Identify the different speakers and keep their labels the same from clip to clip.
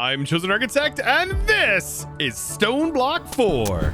Speaker 1: I'm ChosenArchitect, and this is Stoneblock 4.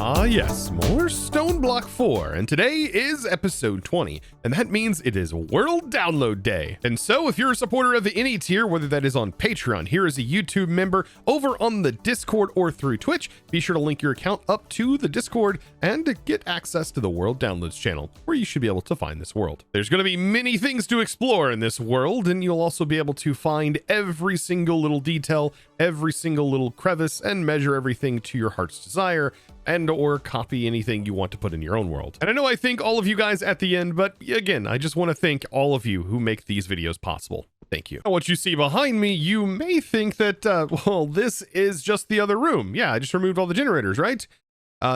Speaker 1: Ah yes, more Stoneblock 4, and today is episode 20, and that means it is World Download Day. And so if you're a supporter of any tier, whether that is on Patreon, here as a YouTube member, over on the Discord, or through Twitch, be sure to link your account up to the Discord and get access to the World Downloads channel, where you should be able to find this world. There's going to be many things to explore in this world, and you'll also be able to find every single little detail, every single little crevice, and measure everything to your heart's desire, and or copy anything you want to put in your own world. And I know I thank all of you guys at the end, but again, I just want to thank all of you who make these videos possible. Thank you. Now, what you see behind me, you may think that, well, this is just the other room. Yeah, I just removed all the generators, right?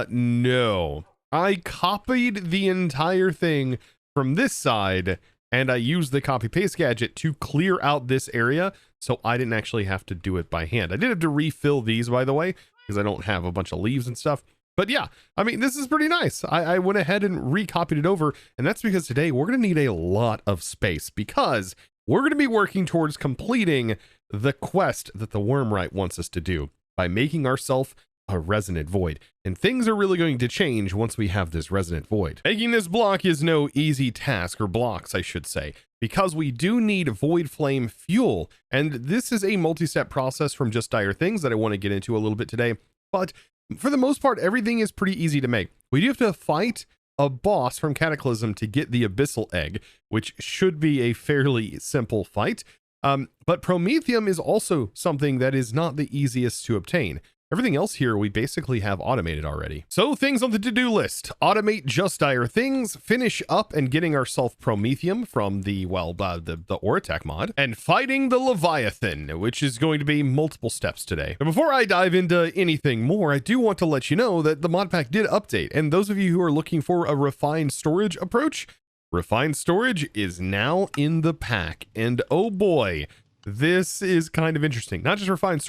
Speaker 1: No. I copied the entire thing from this side, and I used the copy paste gadget to clear out this area, so I didn't actually have to do it by hand. I did have to refill these, by the way, because I don't have a bunch of leaves and stuff. But yeah, I mean, this is pretty nice. I went ahead and recopied it over, and that's because today we're going to need a lot of space, because we're going to be working towards completing the quest that the Wormrite wants us to do by making ourselves a resonant void. And things are really going to change once we have this resonant void. Making this block is no easy task, or blocks, I should say, because we do need void flame fuel. And this is a multi-step process from Just Dire Things that I want to get into a little bit today. But for the most part, everything is pretty easy to make. We do have to fight a boss from Cataclysm to get the Abyssal Egg, which should be a fairly simple fight. But Prometheum is also something that is not the easiest to obtain. Everything else here we basically have automated already. So things on the to-do list: automate Just Dire Things, finish up and getting ourselves Prometheum from the, well, the oritech mod, and fighting the leviathan, which is going to be multiple steps today. Now, before I dive into anything more, I do want to let you know that the Modpack did update, and those of you who are looking for a refined storage approach, refined storage is now in the pack. And oh boy, this is kind of interesting. Not just refined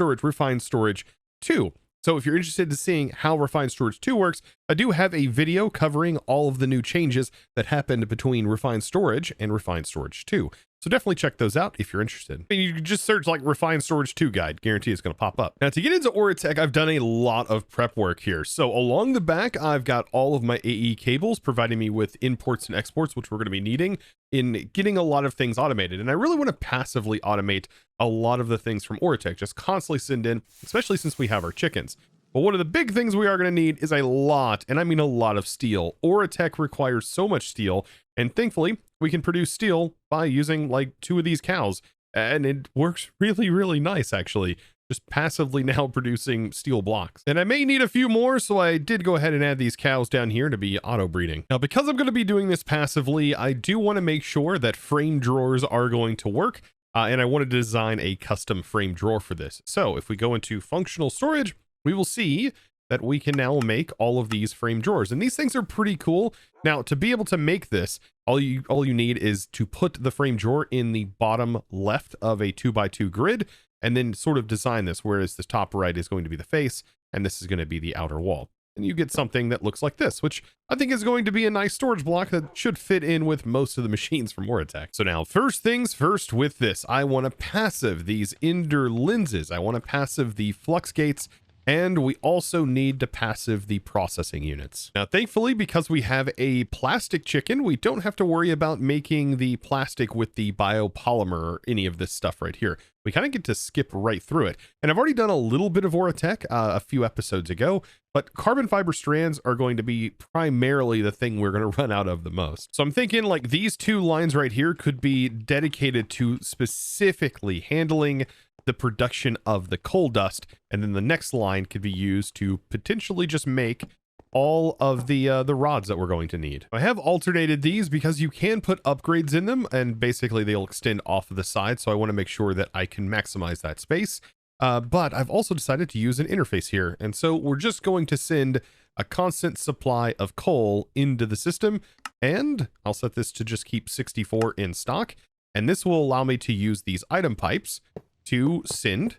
Speaker 1: storage 2. So if you're interested in seeing how Refined Storage 2 works, I do have a video covering all of the new changes that happened between Refined Storage and Refined Storage 2. So definitely check those out if you're interested. I mean, you can just search like Refined Storage 2 guide, guarantee it's going to pop up. Now to get into oritech, I've done a lot of prep work here. So along the back, I've got all of my AE cables providing me with imports and exports, which we're going to be needing in getting a lot of things automated. And I really want to passively automate a lot of the things from oritech, just constantly send in, especially since we have our chickens. But one of the big things we are going to need is a lot, and I mean a lot, of steel. Oritech requires so much steel, and thankfully we can produce steel by using like 2 of these cows, and it works really, really nice actually, just passively now producing steel blocks. And I may need a few more, so I did go ahead and add these cows down here to be auto breeding. Now, because I'm going to be doing this passively, I do want to make sure that frame drawers are going to work, and I wanted to design a custom frame drawer for this. So if we go into functional storage, we will see that we can now make all of these frame drawers, and these things are pretty cool. Now, to be able to make this, all you need is to put the frame drawer in the bottom left of a 2x2 grid, and then sort of design this, whereas the top right is going to be the face, and this is going to be the outer wall. And you get something that looks like this, which I think is going to be a nice storage block that should fit in with most of the machines from oritech. So now, first things first with this, I want to passive these Ender lenses. I want to passive the flux gates, and we also need to passive the processing units. Now, thankfully, because we have a plastic chicken, we don't have to worry about making the plastic with the biopolymer or any of this stuff right here. We kind of get to skip right through it. And I've already done a little bit of oritech a few episodes ago, but carbon fiber strands are going to be primarily the thing we're going to run out of the most. So I'm thinking like these 2 lines right here could be dedicated to specifically handling the production of the coal dust, and then the next line could be used to potentially just make all of the rods that we're going to need. I have alternated these because you can put upgrades in them, and basically they'll extend off of the side, so I want to make sure that I can maximize that space. But I've also decided to use an interface here, and so we're just going to send a constant supply of coal into the system, and I'll set this to just keep 64 in stock, and this will allow me to use these item pipes to send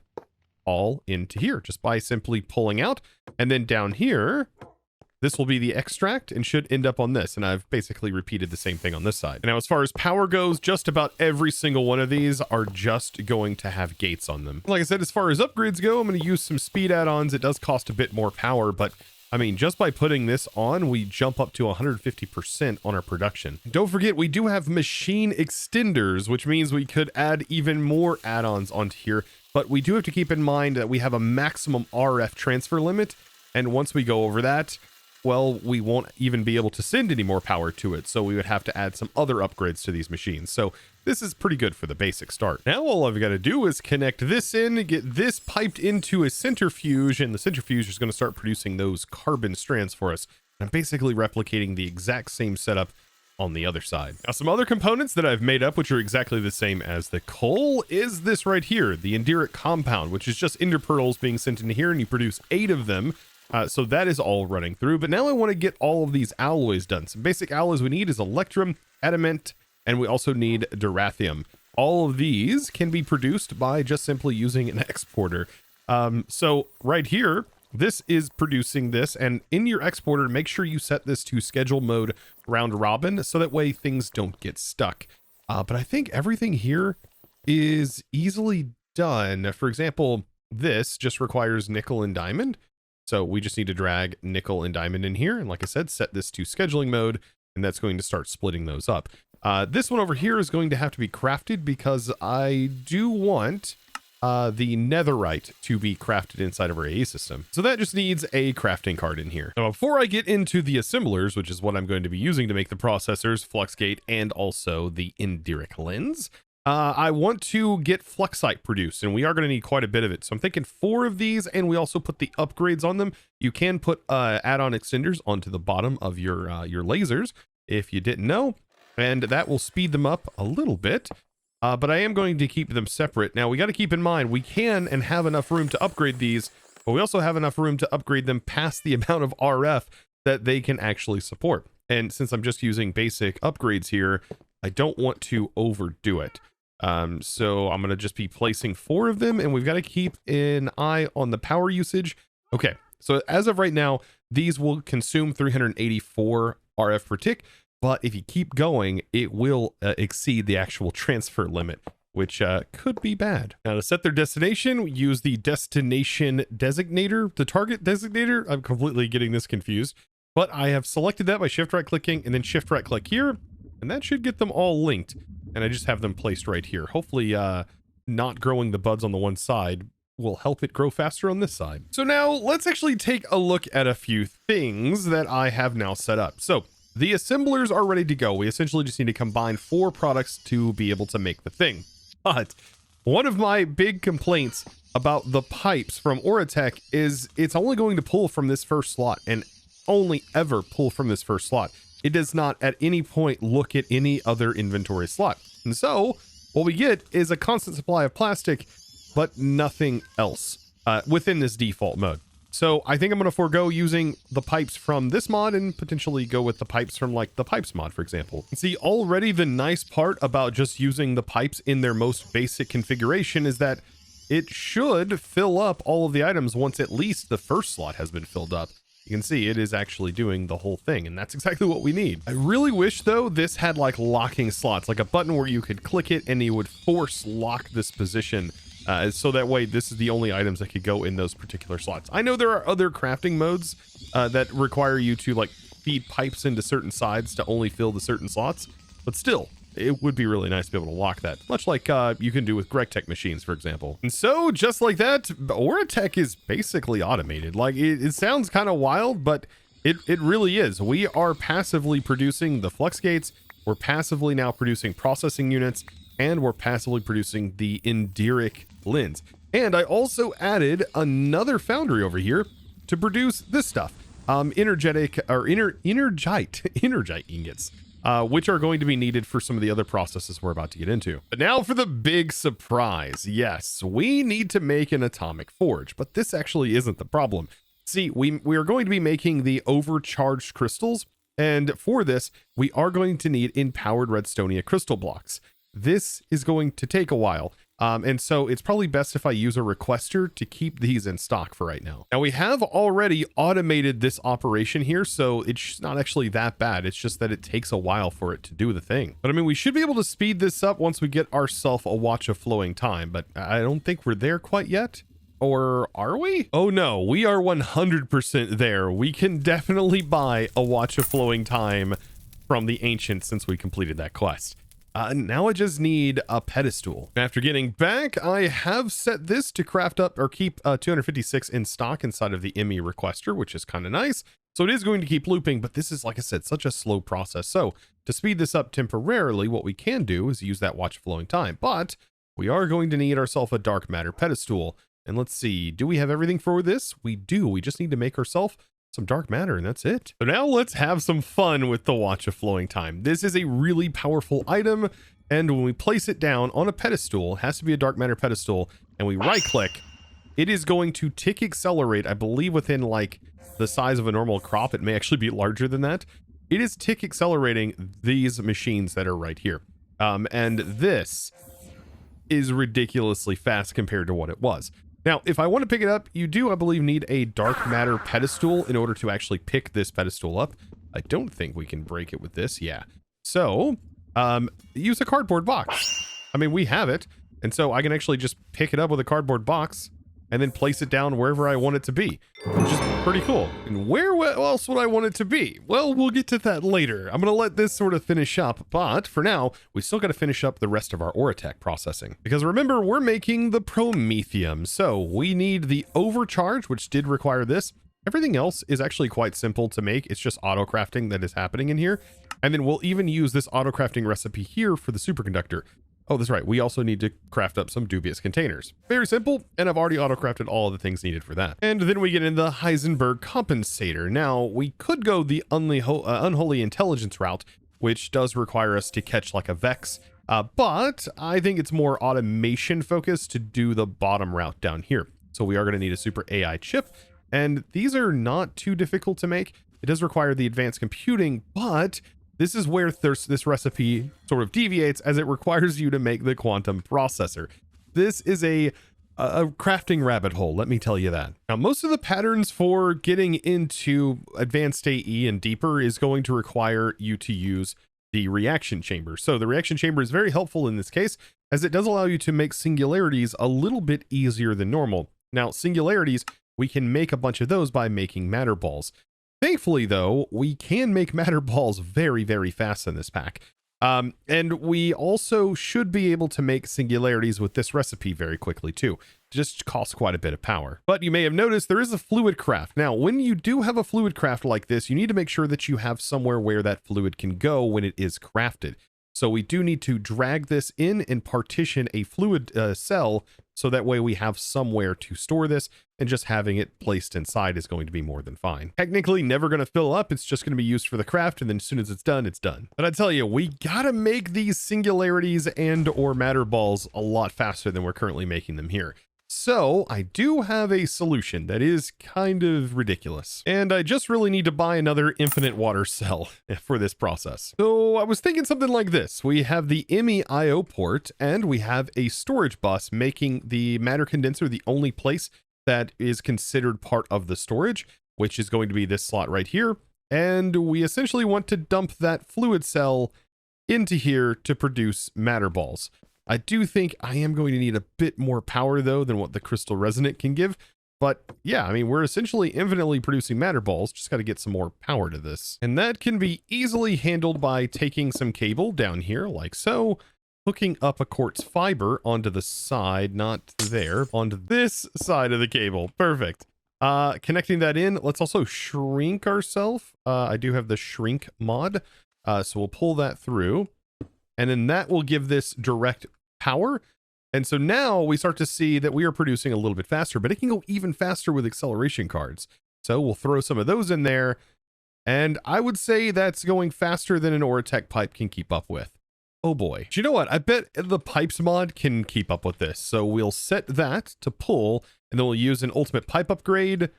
Speaker 1: all into here just by simply pulling out. And then down here, this will be the extract and should end up on this. And I've basically repeated the same thing on this side. Now, as far as power goes, just about every single one of these are just going to have gates on them. Like I said, as far as upgrades go, I'm going to use some speed add-ons. It does cost a bit more power, but I mean, just by putting this on, we jump up to 150% on our production. Don't forget, we do have machine extenders, which means we could add even more add-ons onto here. But we do have to keep in mind that we have a maximum RF transfer limit. And once we go over that, well, we won't even be able to send any more power to it. So we would have to add some other upgrades to these machines. So this is pretty good for the basic start. Now all I've got to do is connect this in, get this piped into a centrifuge, and the centrifuge is going to start producing those carbon strands for us. I'm basically replicating the exact same setup on the other side. Now, some other components that I've made up, which are exactly the same as the coal, is this right here, the Enderic compound, which is just ender pearls being sent into here, and you produce 8 of them. So that is all running through. But now I want to get all of these alloys done. Some basic alloys we need is electrum, adamant, and we also need durathium. All of these can be produced by just simply using an exporter. So right here, this is producing this, and in your exporter, make sure you set this to schedule mode round robin, so that way things don't get stuck. But I think everything here is easily done. For example, this just requires nickel and diamond. So we just need to drag nickel and diamond in here. And like I said, set this to scheduling mode, and that's going to start splitting those up. This one over here is going to have to be crafted because I do want the netherite to be crafted inside of our AE system. So that just needs a crafting card in here. Now, before I get into the assemblers, which is what I'm going to be using to make the processors, fluxgate, and also the Enderic lens, I want to get fluxite produced, and we are going to need quite a bit of it. So I'm thinking 4 of these, and we also put the upgrades on them. You can put add-on extenders onto the bottom of your lasers, if you didn't know, and that will speed them up a little bit. But I am going to keep them separate. Now, we got to keep in mind, we can and have enough room to upgrade these, but we also have enough room to upgrade them past the amount of RF that they can actually support. And since I'm just using basic upgrades here, I don't want to overdo it. So I'm going to just be placing 4 of them, and we've got to keep an eye on the power usage. Okay, so as of right now, these will consume 384 RF per tick, but if you keep going, it will exceed the actual transfer limit, which could be bad. Now, to set their destination, we use the destination designator, the target designator. I'm completely getting this confused, but I have selected that by shift right clicking and then shift right click here, and that should get them all linked. And I just have them placed right here. Hopefully not growing the buds on the one side will help it grow faster on this side. So now let's actually take a look at a few things that I have now set up. So the assemblers are ready to go. We essentially just need to combine 4 products to be able to make the thing. But one of my big complaints about the pipes from Oritech is it's only going to pull from this first slot, and only ever pull from this first slot. It does not at any point look at any other inventory slot. And so what we get is a constant supply of plastic, but nothing else within this default mode. So I think I'm going to forego using the pipes from this mod and potentially go with the pipes from like the pipes mod, for example. See, already the nice part about just using the pipes in their most basic configuration is that it should fill up all of the items once at least the first slot has been filled up. You can see it is actually doing the whole thing, and that's exactly what we need. I really wish, though, this had like locking slots, like a button where you could click it and you would force lock this position. So that way, this is the only items that could go in those particular slots. I know there are other crafting modes that require you to like feed pipes into certain sides to only fill the certain slots, but still, it would be really nice to be able to lock that, much like you can do with GregTech machines, for example. And so, just like that, Oritech is basically automated. Like, it sounds kind of wild, but it really is. We are passively producing the flux gates, we're passively now producing processing units, and we're passively producing the Enderic lens. And I also added another foundry over here to produce this stuff. Energite ingots. Which are going to be needed for some of the other processes we're about to get into. But now for the big surprise. Yes, we need to make an atomic forge, but this actually isn't the problem. See, we are going to be making the overcharged crystals, and for this, we are going to need empowered redstonia crystal blocks. This is going to take a while, And so it's probably best if I use a requester to keep these in stock for right now. Now we have already automated this operation here, so it's not actually that bad. It's just that it takes a while for it to do the thing. But I mean, we should be able to speed this up once we get ourselves a watch of flowing time, but I don't think we're there quite yet. Or are we? Oh no, we are 100% there. We can definitely buy a watch of flowing time from the ancients since we completed that quest. Now I just need a pedestal. After getting back, I have set this to craft up or keep 256 in stock inside of the ME requester, which is kind of nice. So it is going to keep looping, but this is, like I said, such a slow process. So to speed this up temporarily, what we can do is use that watch of flowing time, but we are going to need ourselves a dark matter pedestal. And let's see, do we have everything for this? We do. We just need to make ourselves some dark matter, and that's it. So now let's have some fun with the watch of flowing time. This is a really powerful item, and when we place it down on a pedestal, it has to be a dark matter pedestal, and we right click, it is going to tick accelerate, I believe within like the size of a normal crop. It may actually be larger than that. It is tick accelerating these machines that are right here. And this is ridiculously fast compared to what it was. Now, if I want to pick it up, you do, I believe, need a dark matter pedestal in order to actually pick this pedestal up. I don't think we can break it with this. Yeah. So, use a cardboard box. I mean, we have it. And so I can actually just pick it up with a cardboard box and then place it down wherever I want it to be, which is pretty cool. And where else would I want it to be? Well, we'll get to that later. I'm going to let this sort of finish up, but for now, we still got to finish up the rest of our oritech processing. Because remember, we're making the Prometheum, so we need the overcharge, which did require this. Everything else is actually quite simple to make. It's just auto crafting that is happening in here. And then we'll even use this auto crafting recipe here for the superconductor. Oh, that's right. We also need to craft up some dubious containers. Very simple, and I've already auto-crafted all of the things needed for that. And then we get into the Heisenberg compensator. Now, we could go the unholy intelligence route, which does require us to catch like a Vex, but I think it's more automation focused to do the bottom route down here. So we are going to need a super AI chip, and these are not too difficult to make. It does require the advanced computing, but this is where this recipe sort of deviates, as it requires you to make the quantum processor. This is a crafting rabbit hole, let me tell you that. Now, most of the patterns for getting into advanced AE and deeper is going to require you to use the reaction chamber. So the reaction chamber is very helpful in this case, as it does allow you to make singularities a little bit easier than normal. Now, singularities, we can make a bunch of those by making matter balls. Thankfully, though, we can make matter balls very, very fast in this pack. And we also should be able to make singularities with this recipe very quickly, too. It just costs quite a bit of power. But you may have noticed there is a fluid craft. Now, when you do have a fluid craft like this, you need to make sure that you have somewhere where that fluid can go when it is crafted. So we do need to drag this in and partition a fluid cell, so that way we have somewhere to store this, and just having it placed inside is going to be more than fine. Technically never going to fill up, it's just going to be used for the craft, and then as soon as it's done, it's done. But I tell you, we gotta make these singularities and or matter balls a lot faster than we're currently making them here. So I do have a solution that is kind of ridiculous, and I just really need to buy another infinite water cell for this process. So I was thinking something like this. We have the ME IO port, and we have a storage bus, making the matter condenser the only place that is considered part of the storage, which is going to be this slot right here. And we essentially want to dump that fluid cell into here to produce matter balls. I do think I am going to need a bit more power, though, than what the crystal resonant can give. But yeah, I mean, we're essentially infinitely producing matter balls. Just got to get some more power to this. And that can be easily handled by taking some cable down here, like so, hooking up a quartz fiber onto the side, not there, onto this side of the cable. Perfect. Connecting that in, let's also shrink ourselves. I do have the shrink mod, so we'll pull that through. And then that will give this direct power. And so now we start to see that we are producing a little bit faster, but it can go even faster with acceleration cards. So we'll throw some of those in there. And I would say that's going faster than an oritech pipe can keep up with. Oh boy. But you know what? I bet the pipes mod can keep up with this. So we'll set that to pull, and then we'll use an ultimate pipe upgrade.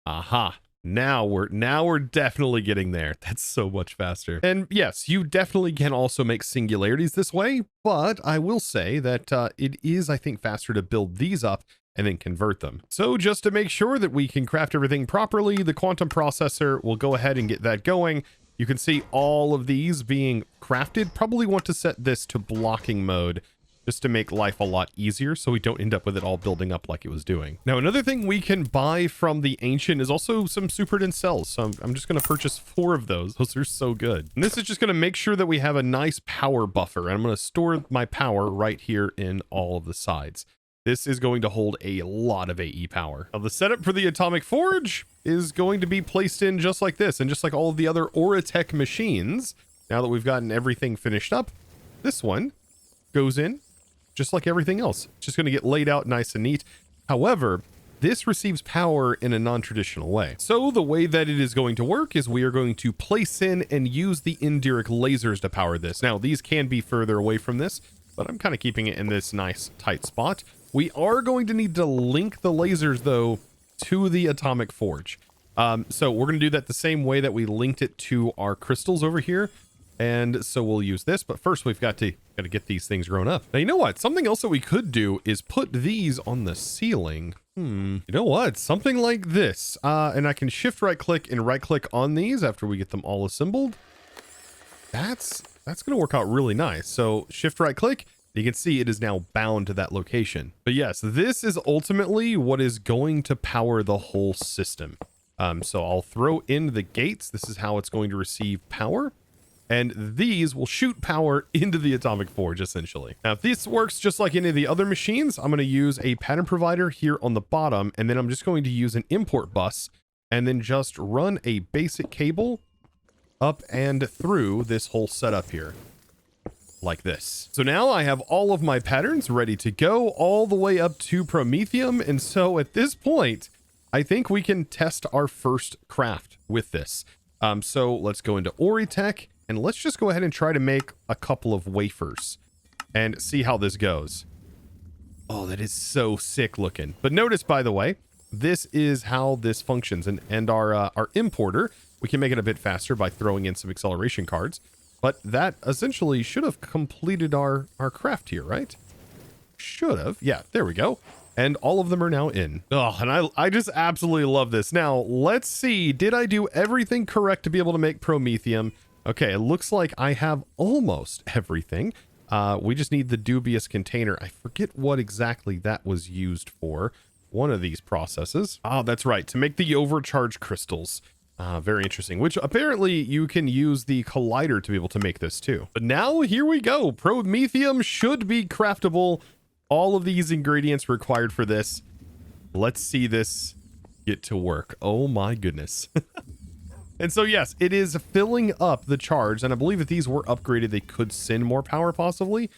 Speaker 1: Aha. Now we're definitely getting there. That's so much faster. And yes, you definitely can also make singularities this way, but I will say that it is, I think, faster to build these up and then convert them. So just to make sure that we can craft everything properly, the quantum processor will go ahead and get that going. You can see all of these being crafted. Probably want to set this to blocking mode just to make life a lot easier so we don't end up with it all building up like it was doing. Now, another thing we can buy from the Ancient is also some super dense cells. So I'm just going to purchase 4 of those. Those are so good. And this is just going to make sure that we have a nice power buffer. And I'm going to store my power right here in all of the sides. This is going to hold a lot of AE power. Now, the setup for the Atomic Forge is going to be placed in just like this, and just like all of the other oritech machines. Now that we've gotten everything finished up, this one goes in just like everything else. It's just going to get laid out nice and neat. However, this receives power in a non-traditional way. So the way that it is going to work is we are going to place in and use the Indiric lasers to power this. Now, these can be further away from this, but I'm kind of keeping it in this nice tight spot. We are going to need to link the lasers, though, to the Atomic Forge. So we're going to do that the same way that we linked it to our crystals over here. And so we'll use this, but first we've got to get these things grown up. Now, you know what? Something else that we could do is put these on the ceiling. You know what? Something like this. And I can shift right click and right click on these after we get them all assembled. That's going to work out really nice. So shift right click. You can see it is now bound to that location. But yes, this is ultimately what is going to power the whole system. So I'll throw in the gates. This is how it's going to receive power. And these will shoot power into the Atomic Forge, essentially. Now, if this works just like any of the other machines, I'm going to use a pattern provider here on the bottom, and then I'm just going to use an import bus, and then just run a basic cable up and through this whole setup here, like this. So now I have all of my patterns ready to go all the way up to Prometheum, and so at this point, I think we can test our first craft with this. So let's go into oritech. And let's just go ahead and try to make a couple of wafers and see how this goes. Oh, that is so sick looking. But notice, by the way, this is how this functions. And our importer, we can make it a bit faster by throwing in some acceleration cards. But that essentially should have completed our craft here, right? Should have. Yeah, there we go. And all of them are now in. Oh, and I just absolutely love this. Now, let's see. Did I do everything correct to be able to make Prometheum? Okay, it looks like I have almost everything. We just need the dubious container. I forget what exactly that was used for. One of these processes. Oh, that's right. To make the overcharge crystals. Very interesting. Which apparently you can use the collider to be able to make this too. But now here we go. Prometheum should be craftable. All of these ingredients required for this. Let's see this get to work. Oh my goodness. And so, yes, it is filling up the charge. And I believe if these were upgraded, they could send more power possibly.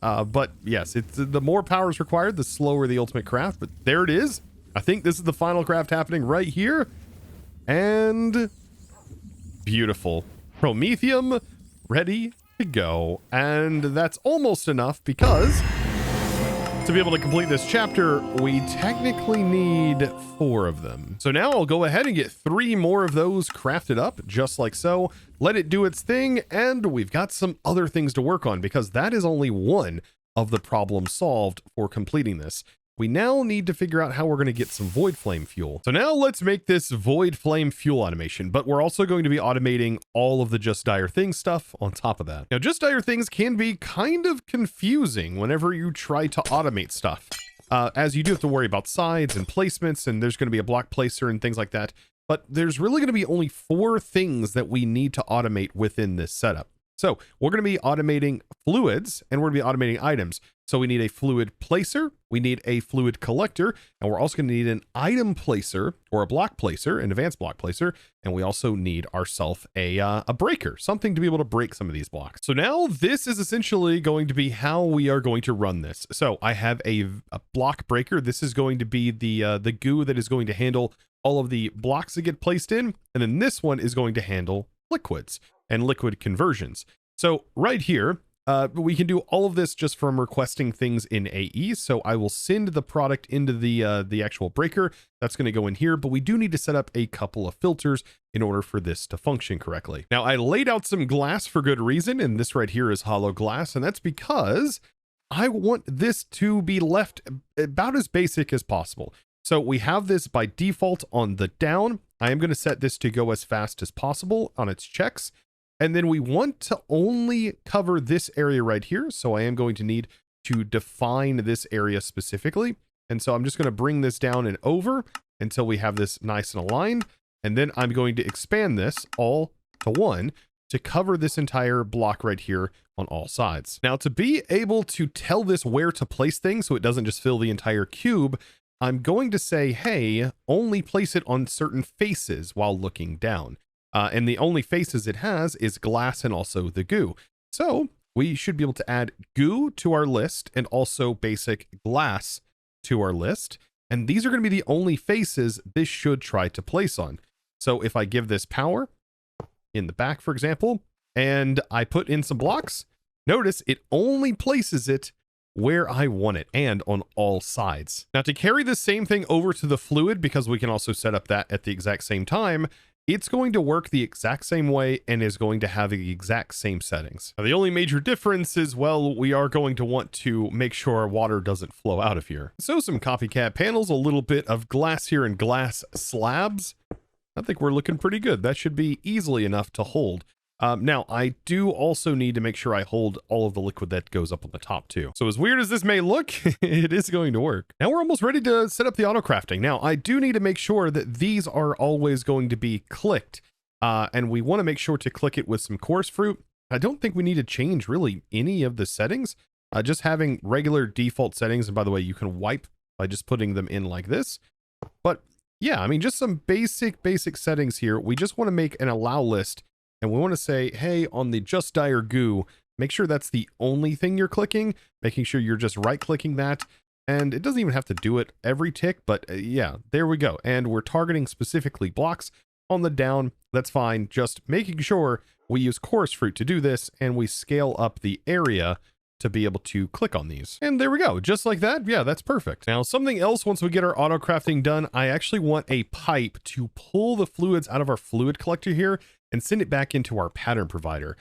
Speaker 1: But yes, it's the more power is required, the slower the ultimate craft. But there it is. I think this is the final craft happening right here. And beautiful. Prometheum ready to go. And that's almost enough because to be able to complete this chapter, we technically need 4 of them. So now I'll go ahead and get 3 more of those crafted up, just like so. Let it do its thing, and we've got some other things to work on because that is only one of the problems solved for completing this. We now need to figure out how we're going to get some void flame fuel. So now let's make this void flame fuel automation, but we're also going to be automating all of the Just Dire Things stuff on top of that. Now, Just Dire Things can be kind of confusing whenever you try to automate stuff, as you do have to worry about sides and placements, and there's going to be a block placer and things like that. But there's really going to be only 4 things that we need to automate within this setup. So we're going to be automating fluids and we're going to be automating items. So we need a fluid placer, we need a fluid collector, and we're also going to need an item placer or a block placer, an advanced block placer. And we also need ourselves a breaker, something to be able to break some of these blocks. So now this is essentially going to be how we are going to run this. So I have a block breaker. This is going to be the goo that is going to handle all of the blocks that get placed in. And then this one is going to handle liquids and liquid conversions. So right here, But we can do all of this just from requesting things in AE. So I will send the product into the actual breaker. That's going to go in here, but we do need to set up a couple of filters in order for this to function correctly. Now, I laid out some glass for good reason, and this right here is hollow glass, and that's because I want this to be left about as basic as possible. So we have this by default on the down. I am going to set this to go as fast as possible on its checks. And then we want to only cover this area right here. So I am going to need to define this area specifically. And so I'm just going to bring this down and over until we have this nice and aligned. And then I'm going to expand this all to 1 to cover this entire block right here on all sides. Now, to be able to tell this where to place things so it doesn't just fill the entire cube, I'm going to say, hey, only place it on certain faces while looking down. And the only faces it has is glass and also the goo. So we should be able to add goo to our list and also basic glass to our list. And these are going to be the only faces this should try to place on. So if I give this power in the back, for example, and I put in some blocks, notice it only places it where I want it and on all sides. Now, to carry the same thing over to the fluid, because we can also set up that at the exact same time, it's going to work the exact same way and is going to have the exact same settings. Now, the only major difference is, well, we are going to want to make sure our water doesn't flow out of here. So some copycat panels, a little bit of glass here and glass slabs. I think we're looking pretty good. That should be easily enough to hold. Now, I do also need to make sure I hold all of the liquid that goes up on the top too. So as weird as this may look, it is going to work. Now we're almost ready to set up the auto crafting. Now, I do need to make sure that these are always going to be clicked. And we want to make sure to click it with some coarse fruit. I don't think we need to change really any of the settings. Just having regular default settings. And by the way, you can wipe by just putting them in like this. But yeah, I mean, just some basic settings here. We just want to make an allow list. And we want to say, hey, on the just dire goo, make sure that's the only thing you're clicking, making sure you're just right clicking that. And it doesn't even have to do it every tick, but yeah, there we go. And we're targeting specifically blocks on the down. That's fine. Just making sure we use coarse fruit to do this and we scale up the area to be able to click on these. And there we go. Just like that. Yeah, that's perfect. Now, something else, once we get our auto crafting done, I actually want a pipe to pull the fluids out of our fluid collector here and send it back into our pattern provider.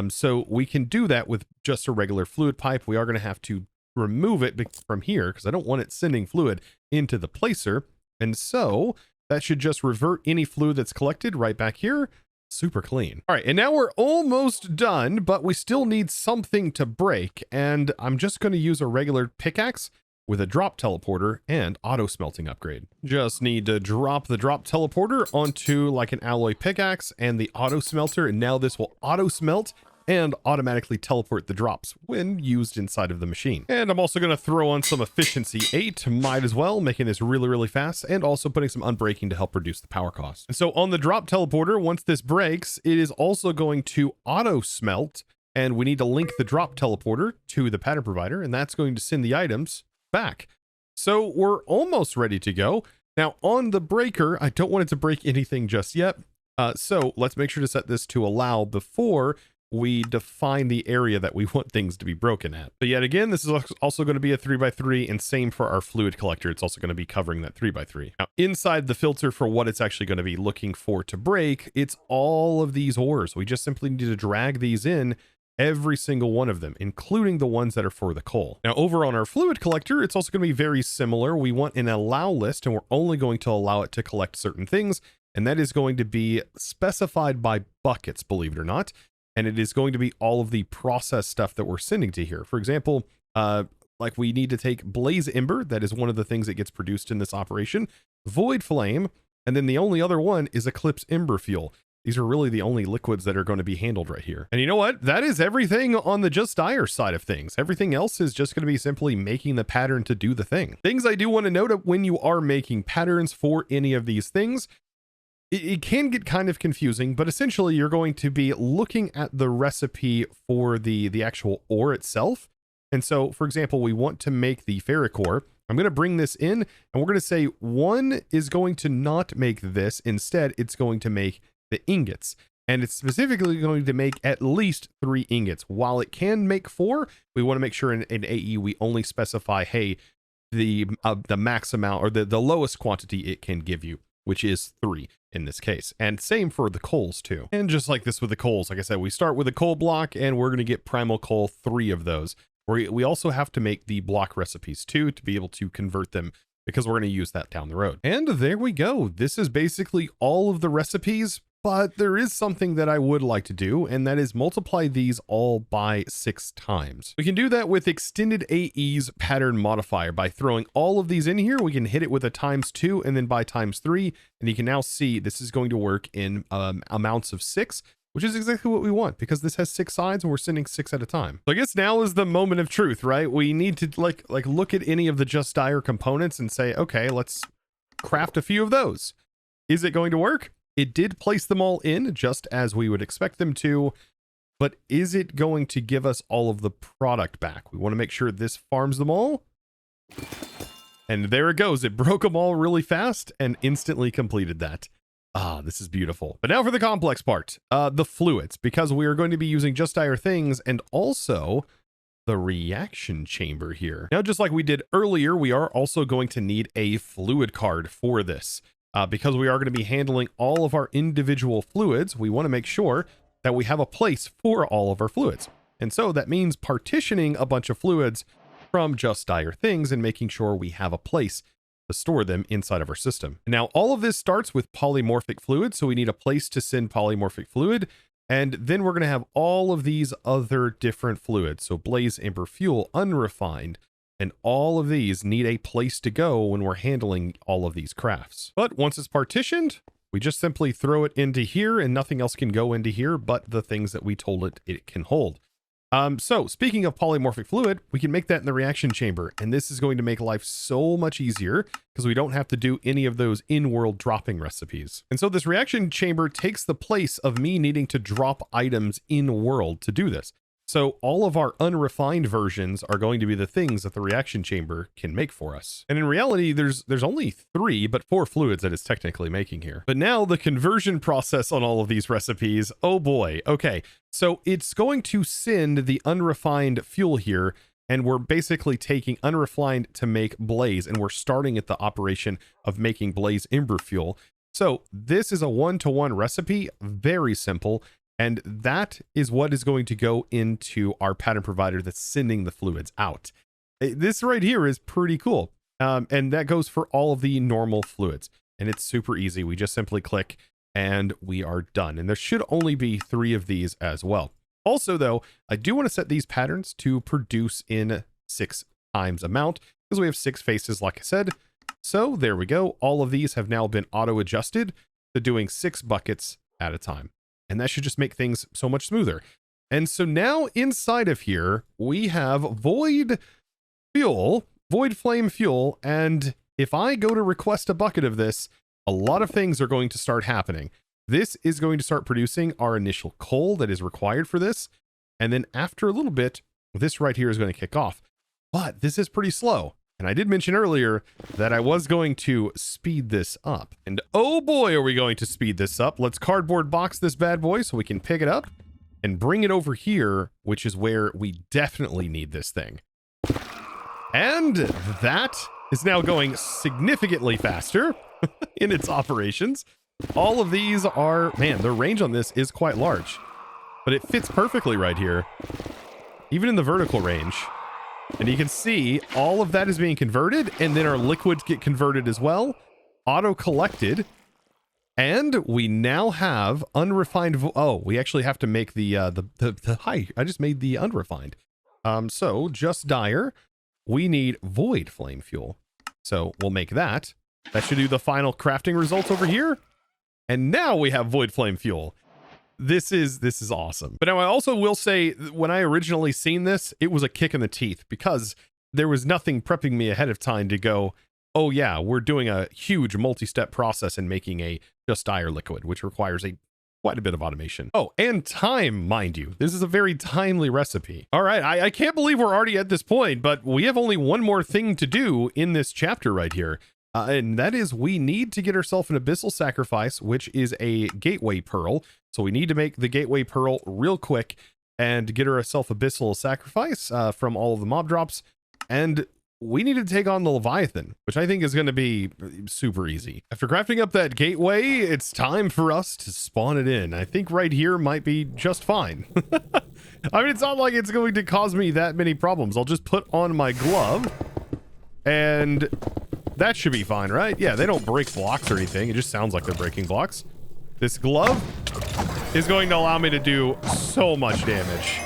Speaker 1: So we can do that with just a regular fluid pipe. We are going to have to remove it from here because I don't want it sending fluid into the placer. And so that should just revert any fluid that's collected right back here. Super clean. All right, and now we're almost done, but we still need something to break. And I'm just going to use a regular pickaxe with a drop teleporter and auto smelting upgrade. Just need to drop the drop teleporter onto like an alloy pickaxe and the auto smelter. And now this will auto smelt and automatically teleport the drops when used inside of the machine. And I'm also going to throw on some efficiency 8, might as well, making this really fast, and also putting some unbreaking to help reduce the power cost. And so on the drop teleporter, once this breaks, it is also going to auto smelt, and we need to link the drop teleporter to the pattern provider, and that's going to send the items back. So we're almost ready to go. Now on the breaker, I don't want it to break anything just yet. So let's make sure to set this to allow before we define the area that we want things to be broken at. But yet again, this is also going to be a 3x3, and same for our fluid collector. It's also going to be covering that 3x3. Now, inside the filter for what it's actually going to be looking for to break, it's all of these ores. We just simply need to drag these in, every single one of them, including the ones that are for the coal. Now, over on our fluid collector, it's also going to be very similar. We want an allow list, and we're only going to allow it to collect certain things, and that is going to be specified by buckets, believe it or not. And it is going to be all of the process stuff that we're sending to here. For example, like we need to take Blaze Ember. That is one of the things that gets produced in this operation. Void Flame. And then the only other one is Eclipse Ember Fuel. These are really the only liquids that are going to be handled right here. And you know what? That is everything on the just dire side of things. Everything else is just going to be simply making the pattern to do the thing. Things I do want to note when you are making patterns for any of these things, it can get kind of confusing, but essentially you're going to be looking at the recipe for the actual ore itself. And so, for example, we want to make the ferric ore. I'm going to bring this in, and we're going to say one is going to not make this. Instead, it's going to make the ingots. And it's specifically going to make at least 3 ingots. While it can make 4, we want to make sure in AE we only specify, hey, the max amount or the lowest quantity it can give you, which is 3 in this case. And same for the coals too. And just like this with the coals, like I said, we start with a coal block and we're going to get primal coal, 3 of those. We also have to make the block recipes too to be able to convert them, because we're going to use that down the road. And there we go. This is basically all of the recipes, but there is something that I would like to do, and that is multiply these all by 6 times. We can do that with extended AE's pattern modifier by throwing all of these in here. We can hit it with a ×2 and then by ×3, and you can now see this is going to work in amounts of 6, which is exactly what we want, because this has 6 sides and we're sending 6 at a time. So I guess now is the moment of truth, right? We need to like look at any of the Just Dire components and say, okay, let's craft a few of those. Is it going to work? It did place them all in just as we would expect them to, but is it going to give us all of the product back? We want to make sure this farms them all. And there it goes. It broke them all really fast and instantly completed that. Ah, this is beautiful. But now for the complex part, the fluids, because we are going to be using Just Dire things and also the reaction chamber here. Now, just like we did earlier, we are also going to need a fluid card for this. Because we are going to be handling all of our individual fluids, we want to make sure that we have a place for all of our fluids. And so that means partitioning a bunch of fluids from Just Dire things and making sure we have a place to store them inside of our system. Now, all of this starts with polymorphic fluid, so we need a place to send polymorphic fluid, and then we're going to have all of these other different fluids. So blaze, ember, fuel, unrefined, and all of these need a place to go when we're handling all of these crafts. But once it's partitioned, we just simply throw it into here, and nothing else can go into here but the things that we told it can hold. So speaking of polymorphic fluid, we can make that in the reaction chamber, and this is going to make life so much easier because we don't have to do any of those in-world dropping recipes. And so this reaction chamber takes the place of me needing to drop items in-world to do this. So all of our unrefined versions are going to be the things that the reaction chamber can make for us. And in reality, there's only 3, but 4 fluids that it's technically making here. But now the conversion process on all of these recipes, oh boy. Okay, so it's going to send the unrefined fuel here, and we're basically taking unrefined to make blaze, and we're starting at the operation of making blaze ember fuel. So this is a 1-to-1 recipe, very simple. And that is what is going to go into our pattern provider that's sending the fluids out. This right here is pretty cool. And that goes for all of the normal fluids. And it's super easy. We just simply click and we are done. And there should only be 3 of these as well. Also, though, I do want to set these patterns to produce in 6 times amount because we have 6 faces, like I said. So there we go. All of these have now been auto adjusted to doing 6 buckets at a time. And that should just make things so much smoother. And so now inside of here, we have void flame fuel. And if I go to request a bucket of this, a lot of things are going to start happening. This is going to start producing our initial coal that is required for this. And then after a little bit, this right here is going to kick off. But this is pretty slow. And I did mention earlier that I was going to speed this up. And oh boy, are we going to speed this up. Let's cardboard box this bad boy so we can pick it up and bring it over here, which is where we definitely need this thing. And that is now going significantly faster in its operations. All of these are, man, the range on this is quite large, but it fits perfectly right here, even in the vertical range. And you can see all of that is being converted, and then our liquids get converted as well, auto collected, and we now have unrefined. Oh, we actually have to make the hi. I just made the unrefined. So Just Dire, we need void flame fuel. So we'll make that. That should do the final crafting results over here. And now we have void flame fuel. This is awesome. But now I also will say, when I originally seen this, it was a kick in the teeth because there was nothing prepping me ahead of time to go, oh yeah, we're doing a huge multi-step process in making a Just Dire liquid, which requires quite a bit of automation. Oh, and time, mind you. This is a very timely recipe. All right, I can't believe we're already at this point, but we have only one more thing to do in this chapter right here. And that is we need to get ourselves an abyssal sacrifice, which is a gateway pearl. So we need to make the gateway pearl real quick and get ourselves abyssal sacrifice from all of the mob drops. And we need to take on the Leviathan, which I think is going to be super easy. After crafting up that gateway, it's time for us to spawn it in. I think right here might be just fine. I mean, it's not like it's going to cause me that many problems. I'll just put on my glove and that should be fine, right? Yeah, they don't break blocks or anything. It just sounds like they're breaking blocks. This glove is going to allow me to do so much damage.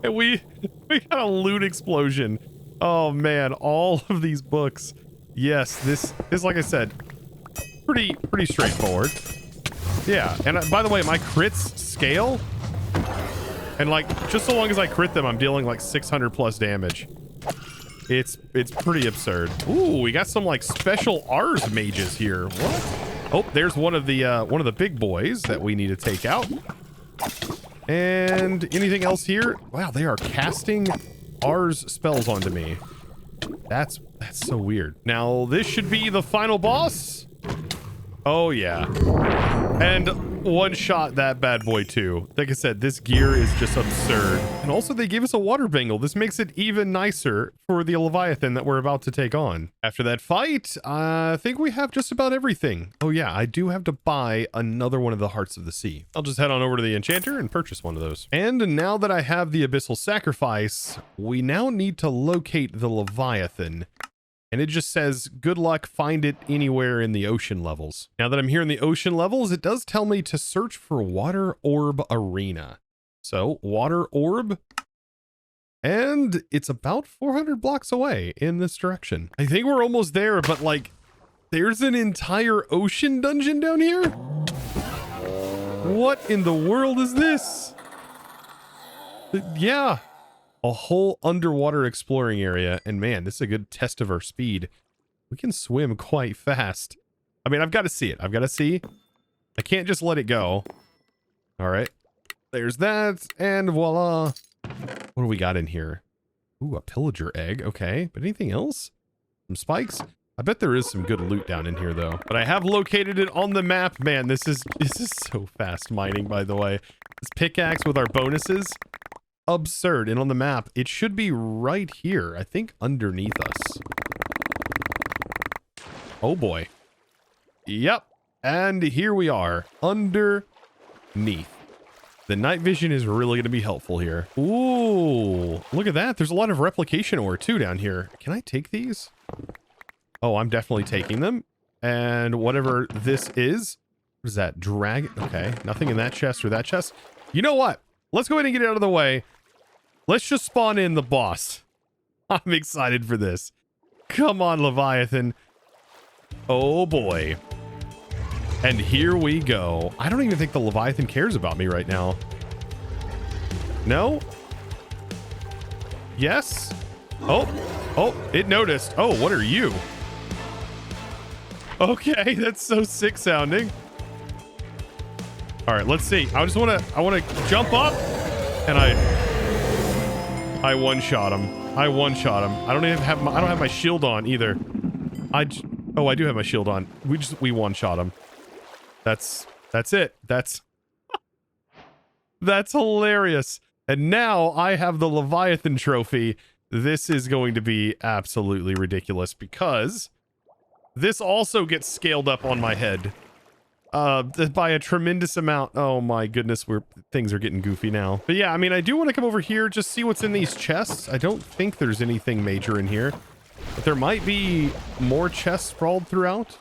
Speaker 1: And we got a loot explosion. Oh man, all of these books. Yes, this like I said, pretty straightforward. Yeah, and by the way, my crits scale. And like, just so long as I crit them, I'm dealing like 600 plus damage. It's pretty absurd. Ooh, we got some like special Rs mages here. What? Oh, there's one of the big boys that we need to take out. And anything else here? Wow, they are casting Rs spells onto me. That's so weird. Now this should be the final boss. Oh yeah. And one shot that bad boy too. Like I said, this gear is just absurd. And also they gave us a water bangle. This makes it even nicer for the Leviathan that we're about to take on. After that fight, I think we have just about everything. Oh yeah, I do have to buy another one of the Hearts of the Sea. I'll just head on over to the enchanter and purchase one of those. And now that I have the abyssal sacrifice, we now need to locate the Leviathan. And it just says, good luck, find it anywhere in the ocean levels. Now that I'm here in the ocean levels, it does tell me to search for Water Orb Arena. So, Water Orb. And it's about 400 blocks away in this direction. I think we're almost there, but like, there's an entire ocean dungeon down here? What in the world is this? Yeah. A whole underwater exploring area, and man, this is a good test of our speed. We can swim quite fast. I mean, I've got to see it. I've got to see. I can't just let it go. All right. There's that, and voila. What do we got in here? Ooh, a pillager egg. Okay, but anything else? Some spikes? I bet there is some good loot down in here, though. But I have located it on the map. Man, this is so fast mining, by the way. This pickaxe with our bonuses. Absurd. And on the map, it should be right here. I think underneath us. Oh boy. Yep. And here we are. Underneath. The night vision is really going to be helpful here. Ooh. Look at that. There's a lot of replication ore too down here. Can I take these? Oh, I'm definitely taking them. And whatever this is. What is that? Dragon? Okay. Nothing in that chest or that chest. You know what? Let's go ahead and get it out of the way. Let's just spawn in the boss. I'm excited for this. Come on, Leviathan. Oh boy. And here we go. I don't even think the Leviathan cares about me right now. No? Yes? Oh, it noticed. Oh, what are you? Okay, that's so sick sounding. All right, let's see. I want to jump up and I one-shot him. I one-shot him. I don't have my shield on either. Oh, I do have my shield on. We one-shot him. That's it. That's hilarious. And now I have the Leviathan trophy. This is going to be absolutely ridiculous because this also gets scaled up on my head. By a tremendous amount. Oh my goodness, things are getting goofy now. But yeah, I mean, I do want to come over here, just see what's in these chests. I don't think there's anything major in here, but there might be more chests sprawled throughout.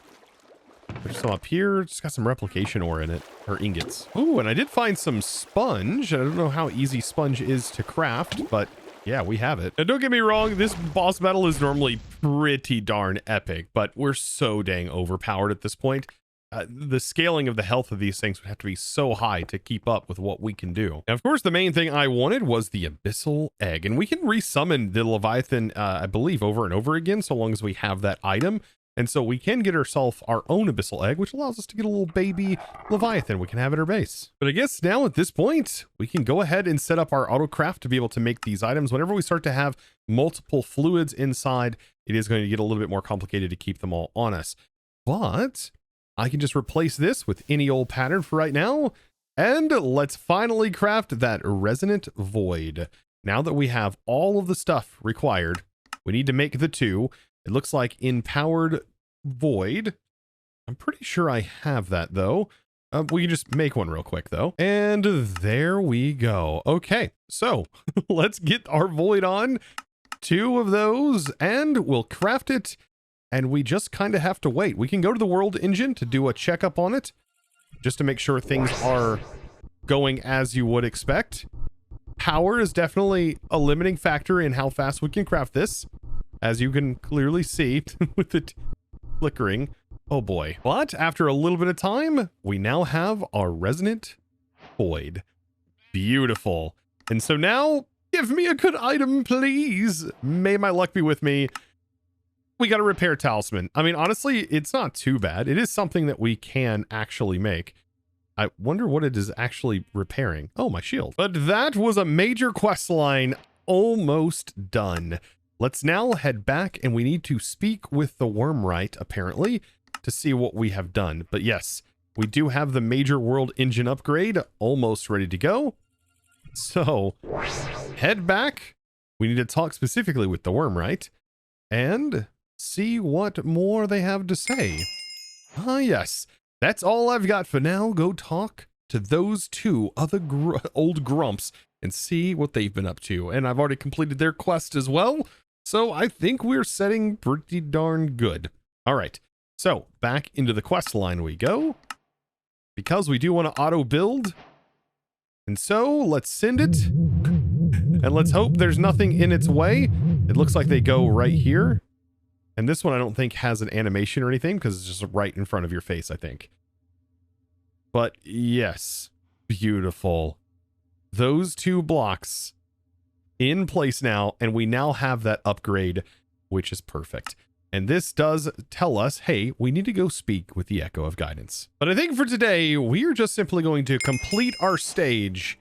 Speaker 1: There's some up here. Just got some replication ore in it, or ingots. Ooh, and I did find some sponge. I don't know how easy sponge is to craft, but yeah, we have it. Now, don't get me wrong, this boss battle is normally pretty darn epic, but we're so dang overpowered at this point. The scaling of the health of these things would have to be so high to keep up with what we can do. Now, of course, the main thing I wanted was the abyssal egg, and we can resummon the Leviathan, I believe, over and over again, so long as we have that item. And so we can get ourselves our own abyssal egg, which allows us to get a little baby leviathan we can have at our base. But I guess now at this point, we can go ahead and set up our autocraft to be able to make these items. Whenever we start to have multiple fluids inside, it is going to get a little bit more complicated to keep them all on us. But I can just replace this with any old pattern for right now. And let's finally craft that resonant void. Now that we have all of the stuff required, we need to make the 2. It looks like empowered void. I'm pretty sure I have that though. We can just make one real quick though. And there we go. Okay, so let's get our void on. 2 of those and we'll craft it. And we just kind of have to wait. We can go to the world engine to do a checkup on it, just to make sure things are going as you would expect. Power is definitely a limiting factor in how fast we can craft this, as you can clearly see with it flickering. Oh boy. But after a little bit of time, we now have our resonant void. Beautiful. And so now, give me a good item, please. May my luck be with me. We got a repair talisman. I mean, honestly, it's not too bad. It is something that we can actually make. I wonder what it is actually repairing. Oh, my shield. But that was a major quest line almost done. Let's now head back and we need to speak with the Wormrite, apparently, to see what we have done. But yes, we do have the major world engine upgrade almost ready to go. So head back. We need to talk specifically with the Wormrite and see what more they have to say. Ah, yes. That's all I've got for now. Go talk to those 2 other old grumps and see what they've been up to. And I've already completed their quest as well. So I think we're setting pretty darn good. All right. So back into the quest line we go, because we do want to auto build. And so let's send it and let's hope there's nothing in its way. It looks like they go right here. And this one I don't think has an animation or anything because it's just right in front of your face, I think. But yes, beautiful. Those 2 blocks in place now, and we now have that upgrade, which is perfect. And this does tell us, hey, we need to go speak with the Echo of Guidance. But I think for today, we are just simply going to complete our stage,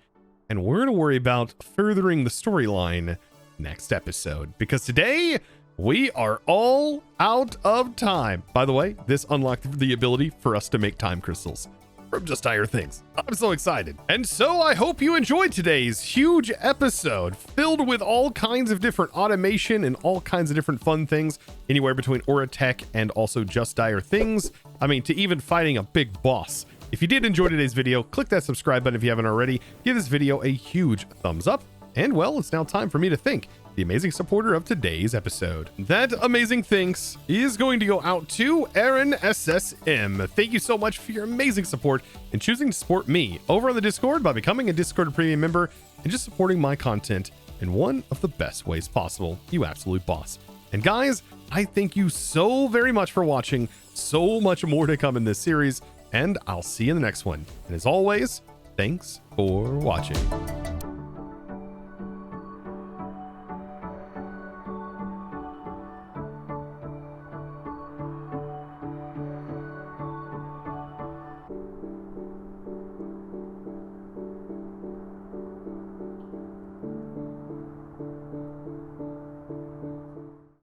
Speaker 1: and we're going to worry about furthering the storyline next episode. Because today, we are all out of time. By the way, this unlocked the ability for us to make time crystals from Just Dire Things. I'm so excited. And so I hope you enjoyed today's huge episode filled with all kinds of different automation and all kinds of different fun things, anywhere between oritech and also Just Dire Things. I mean, to even fighting a big boss. If you did enjoy today's video, click that subscribe button if you haven't already. Give this video a huge thumbs up. And well, it's now time for me to thank the amazing supporter of today's episode. That amazing thanks is going to go out to Aaron SSM. Thank you so much for your amazing support and choosing to support me over on the Discord by becoming a Discord premium member and just supporting my content in one of the best ways possible. You absolute boss. And guys, I thank you so very much for watching. So much more to come in this series, and I'll see you in the next one. And as always, thanks for watching.